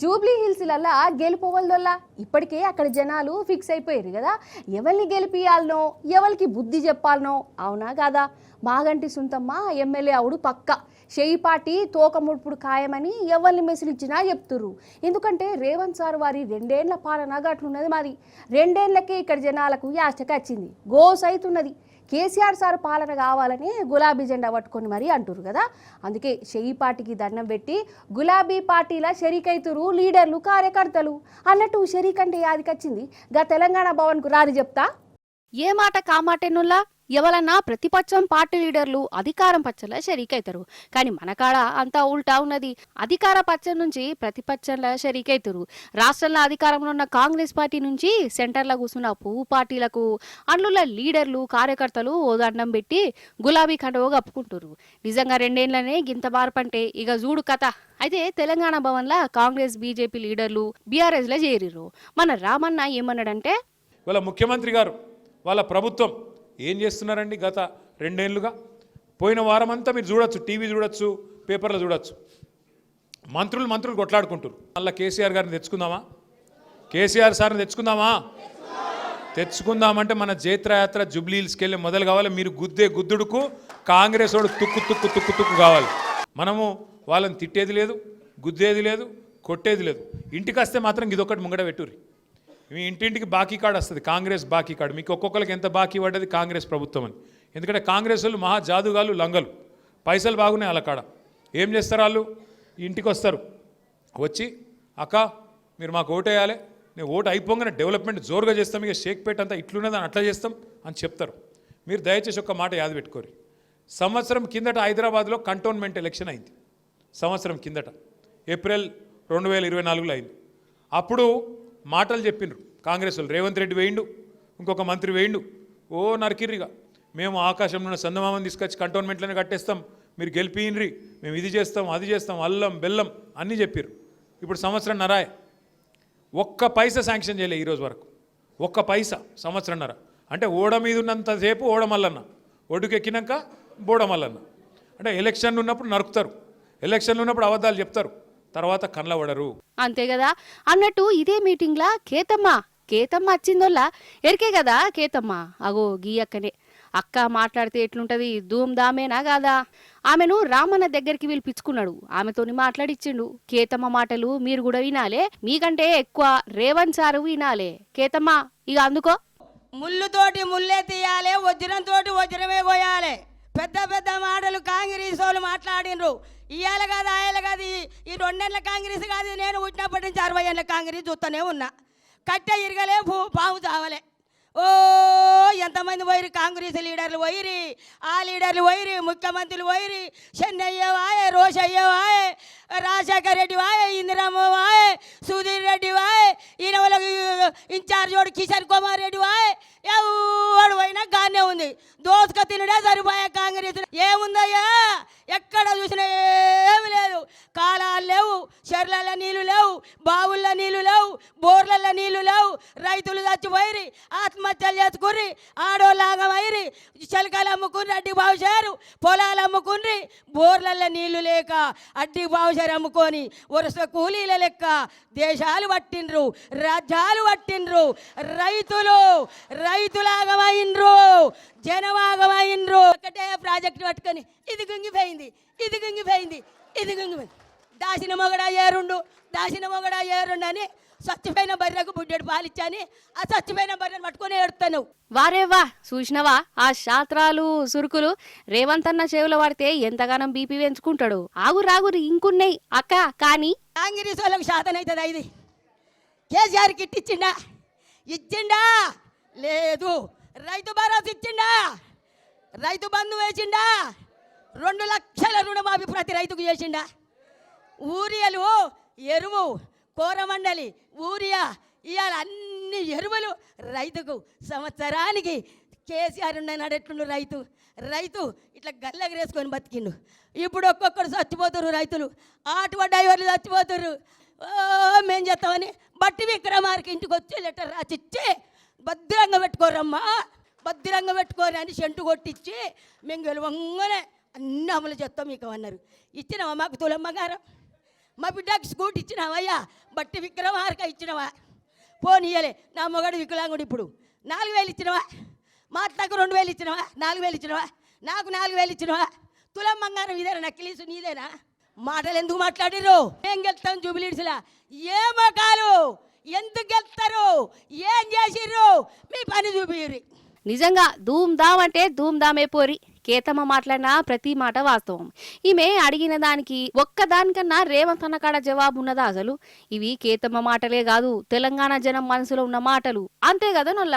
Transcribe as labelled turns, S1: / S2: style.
S1: Jubilee హిల్స్లల్లా గెలిపోవల్దొల్లా ఇప్పటికే అక్కడ జనాలు ఫిక్స్ అయిపోయారు కదా. ఎవరిని గెలిపియాలనో ఎవరికి బుద్ధి చెప్పాలనో. అవునా కాదా? మాగంటి సుంతమ్మ ఎమ్మెల్యే అవుడు పక్క. షెయి పార్టీ తోకముడుపుడు ఖాయమని ఎవరిని మెసిలిచ్చినా చెప్తుర్రు. ఎందుకంటే రేవంత్ సార్ వారి 2 ఏళ్ల పాలన గట్లున్నది. మరి 2 ఏళ్లకే ఇక్కడ జనాలకు యాస్టకి వచ్చింది. గోస్ అవుతున్నది. కేసీఆర్ సార్ పాలన కావాలని గులాబీ జెండా పట్టుకొని మరి అంటురు కదా. అందుకే షెయి పార్టీకి దండం పెట్టి గులాబీ పార్టీల షరీకైతురు లీడర్లు కార్యకర్తలు అన్నట్టు. షరీక్ అంటే యాదికొచ్చింది గా తెలంగాణ భవన్కు రాని చెప్తా. ఏ మాట కామాటెనుల్లా ఎవరన్నా ప్రతిపక్షం పార్టీ లీడర్లు అధికారం పచ్చంలో షరీకైతారు. కానీ మనకాడ అంతా ఉల్టా ఉన్నది. అధికార పక్షం నుంచి ప్రతిపక్షంలో షరీకైతారు. రాష్ట్రంలో అధికారంలో ఉన్న కాంగ్రెస్ పార్టీ నుంచి సెంటర్లో కూర్చున్న పువ్వు పార్టీలకు అందులో లీడర్లు కార్యకర్తలు ఓదండం పెట్టి గులాబీ కండవ కప్పుకుంటారు. నిజంగా 2 ఏళ్లనే గింత మార్పంటే ఇక చూడు కథ. అయితే తెలంగాణ భవన్లో కాంగ్రెస్ బీజేపీ లీడర్లు బీఆర్ఎస్లో చేరిర్రు. మన రామన్న ఏమన్నాడంటే,
S2: వాళ్ళ ముఖ్యమంత్రి గారు వాళ్ళ ప్రభుత్వం ఏం చేస్తున్నారండి గత 2 ఏళ్లుగా? పోయిన వారం అంతా మీరు చూడొచ్చు, టీవీ చూడొచ్చు, పేపర్లో చూడొచ్చు. మంత్రులు కొట్లాడుకుంటారు. మళ్ళీ కేసీఆర్ గారిని తెచ్చుకుందామా? కేసీఆర్ సార్ని తెచ్చుకుందామంటే మన జైత్రయాత్ర జూబ్లీ హిల్స్కి వెళ్ళి మొదలు కావాలి. మీరు గుద్దుడుకు కాంగ్రెస్ వాడు తుక్కు కావాలి. మనము వాళ్ళని తిట్టేది లేదు, గుద్దేది లేదు, కొట్టేది లేదు. ఇంటికి వస్తే మాత్రం ఇదొకటి ముంగడ పెట్టుర్రి. మీ ఇంటింటికి బాకీ కార్డు వస్తుంది, కాంగ్రెస్ బాకీ కార్డు. మీకు ఒక్కొక్కరికి ఎంత బాకీ పడ్డది కాంగ్రెస్ ప్రభుత్వం అని. ఎందుకంటే కాంగ్రెస్ వాళ్ళు మహా జాదుగాలు, లంగలు. పైసలు బాగున్నాయి వాళ్ళ కాడ. ఏం చేస్తారు వాళ్ళు? ఇంటికి వస్తారు, వచ్చి అక్క మీరు మాకు ఓటు వేయాలి, నేను ఓటు అయిపోగానే డెవలప్మెంట్ జోరుగా చేస్తాం, ఇక షేక్పేట అంతా ఇట్లున్నదని అట్లా చేస్తాం అని చెప్తారు. మీరు దయచేసి ఒక్క మాట యాద పెట్టుకోరు. సంవత్సరం కిందట హైదరాబాద్లో కంటోన్మెంట్ ఎలక్షన్ అయింది. సంవత్సరం కిందట ఏప్రిల్ 2024లో అయింది. అప్పుడు మాటలు చెప్పిండ్రు కాంగ్రెస్ వాళ్ళు. రేవంత్ రెడ్డి వేయిండు, ఇంకొక మంత్రి వేయిండు, ఓ నరికిర్రిగా. మేము ఆకాశంలో ఉన్న చందమామని తీసుకొచ్చి కంటోన్మెంట్లోనే కట్టేస్తాం, మీరు గెలిపిన్రి, మేము ఇది చేస్తాం అది చేస్తాం, అల్లం బెల్లం అన్నీ చెప్పారు. ఇప్పుడు సంవత్సరంన్నర ఒక్క పైసా శాంక్షన్ చేయలే ఈరోజు వరకు. ఒక్క పైసా సంవత్సరంన్నర. అంటే ఓడ మీద ఉన్నంతసేపు ఓడమల్లన్న, ఒడ్డుకెక్కినాక బోడమల్లన్న. అంటే ఎలక్షన్లు ఉన్నప్పుడు నరుకుతారు, ఎలక్షన్లు ఉన్నప్పుడు అబద్ధాలు చెప్తారు, తర్వాత కళ్ళబడరు.
S1: అంతే కదా అన్నట్టు. ఇదే మీటింగ్లా కేతమ్మ వచ్చిందోల్లా ఎరికే కదా. కేతమ్మ అగో గీయక్కనే. అక్క మాట్లాడితే ఎట్లుంటది, ధూమ్ దామేనా కాదా? ఆమెను రామన్న దగ్గరికి పిలిపించుకున్నాడు, ఆమెతోని మాట్లాడిచ్చిండు. కేతమ్మ మాటలు మీరు కూడా వినాలే, మీకంటే ఎక్కువ రేవంత్ సారు వినాలే. కేతమ్మ ఇక అందుకో.
S3: ముళ్ళుతోటి ముళ్ళే తీయాలి, వజ్రంతోటి వజ్రమే పోయాలి. పెద్ద పెద్ద మాటలు కాంగ్రెస్ వాళ్ళు మాట్లాడినరు. ఇవాళ కాదు ఆయన కాదు, ఈ 2 ఏళ్ల కాంగ్రెస్ కాదు, నేను పుట్టినప్పటి నుంచి 60 ఏళ్ళ కాంగ్రెస్ చూస్తూనే ఉన్నా. కట్టె ఇరగలే, పాము చావలే. ఓ ఎంతమంది పోయిరి కాంగ్రెస్ లీడర్లు పోయిరి, ఆ లీడర్లు పోయిరి, ముఖ్యమంత్రులు పోయిరి. చెన్నయ్య వాయే, రోషయ్య వాయే, రాజశేఖర రెడ్డి వాయే, ఇందిరమ్మ వాయే, సుధీర్ రెడ్డి వాయే, ఈయన వాళ్ళకి ఇన్ఛార్జ్ వాడు కిషన్ కుమార్ రెడ్డి వాయే. ఎవడు పోయినా గానే ఉంది, దోసుక తినడే సరిపోయా కాంగ్రెస్. ఏముందయ్యా? ఎక్కడ చూసినా ఏమి లేదు. కాలాలు లేవు, చెర్లలో నీళ్లు లేవు, బావుల్లో నీళ్లు లేవు, బోర్లలో నీళ్లు లేవు. రైతులు చచ్చిపోయిరి, ఆత్మహత్యలు చేసుకుర్రి, ఆడోళ్ళాగమైరి, చిలకలు అమ్ముకుని అడ్డి బావుశారు, పొలాలు అమ్ముకుని, బోర్లలో నీళ్లు లేక అడ్డి బావుశారు అమ్ముకొని వరుస కూలీల లెక్క దేశాలు పట్టిండ్రు, రాజ్యాలు పట్టిండ్రు. రైతులాగమైండ్రు, జనవాగమైండ్రు. ఒకటే ప్రాజెక్టు పట్టుకొని ఇది గుంగిపోయింది, ఇది గుంగిపోయింది, ఇది గుంగిపోయింది. దాసిన మొగడా ఏరుండు అని చచ్చిపోయిన బర్రెకు బుడ్డెడు పాలిచ్చాని ఆ చచ్చిపోయిన బర్రెను పట్టుకొని ఏడుతాను.
S1: వారేవా చూసినవా ఆ శాస్త్రాలు సురుకులు. రేవంత్ అన్న చెవులో పడితే ఎంతగానం బీపీ పెంచుకుంటాడు. ఆగురు ఇంకున్నాయి అక్క. కానీ
S3: కాంగ్రెస్ వాళ్ళకి శాతం అవుతుంది. ఇది కేసీఆర్ కిట్ ఇచ్చిండా లేదు. రైతు భరోసా ఇచ్చిండా, రైతు బంధు వేసిండా, 2 లక్షల రుణమాఫీ ప్రతి రైతుకు చేసిండా. ఊరియాలు, ఎరువు, కోరమండలి, ఊరియా, ఇవాళ అన్ని ఎరువులు రైతుకు సంవత్సరానికి. కేసీఆర్ నడెట్లుండు రైతు ఇట్లా గల్లగరేసుకొని బతికిండు. ఇప్పుడు ఒక్కొక్కరు చచ్చిపోతారు రైతులు, ఆటో డ్రైవర్లు చచ్చిపోతారు. మేం చేస్తామని బట్టి విక్రమార్కి ఇంటికి వచ్చి లెటర్ రాసిచ్చి భద్రంగా పెట్టుకోరు అని సెంటు కొట్టించి మేము గెలవంగానే అన్ని అమలు చేస్తాం మీకు అన్నారు. ఇచ్చినావా మాకు తులమ్మ గారు? మా బిడ్డకి స్కూటీ ఇచ్చినావయ్యా, బట్టి విక్రమార్క ఇచ్చినవా? పోనీయలే. నా మొగడు వికలాంగుడు ఇప్పుడు 4000 ఇచ్చినవా? మా అత్తకు 2000 ఇచ్చినవా? 4000 ఇచ్చినవా? నాకు 4000 ఇచ్చినవా? తులం బంగారం ఇదేనా? నక్కిలీసు నీదేనా? మాటలు ఎందుకు మాట్లాడిర్రు? ఏం గెలుస్తాం జూబ్లీహిల్స్లా? ఏ మొఖాలు? ఎందుకు గెలుస్తారు? ఏం చేసిర్రు? మీ పని చూపిర్రి.
S1: నిజంగా ధూమ్ధామ్ అంటే ధూమ్ధామే పోరి. కేతమ్మ మాట్లాడిన ప్రతి మాట వాస్తవం. ఈమె అడిగిన దానికి ఒక్కదానికన్నా రేవంత్ అన్న కాడ జవాబు ఉన్నదా అసలు? ఇవి కేతమ్మ మాటలే కాదు, తెలంగాణ జనం మనసులో ఉన్న మాటలు. అంతే కదా నొల్ల.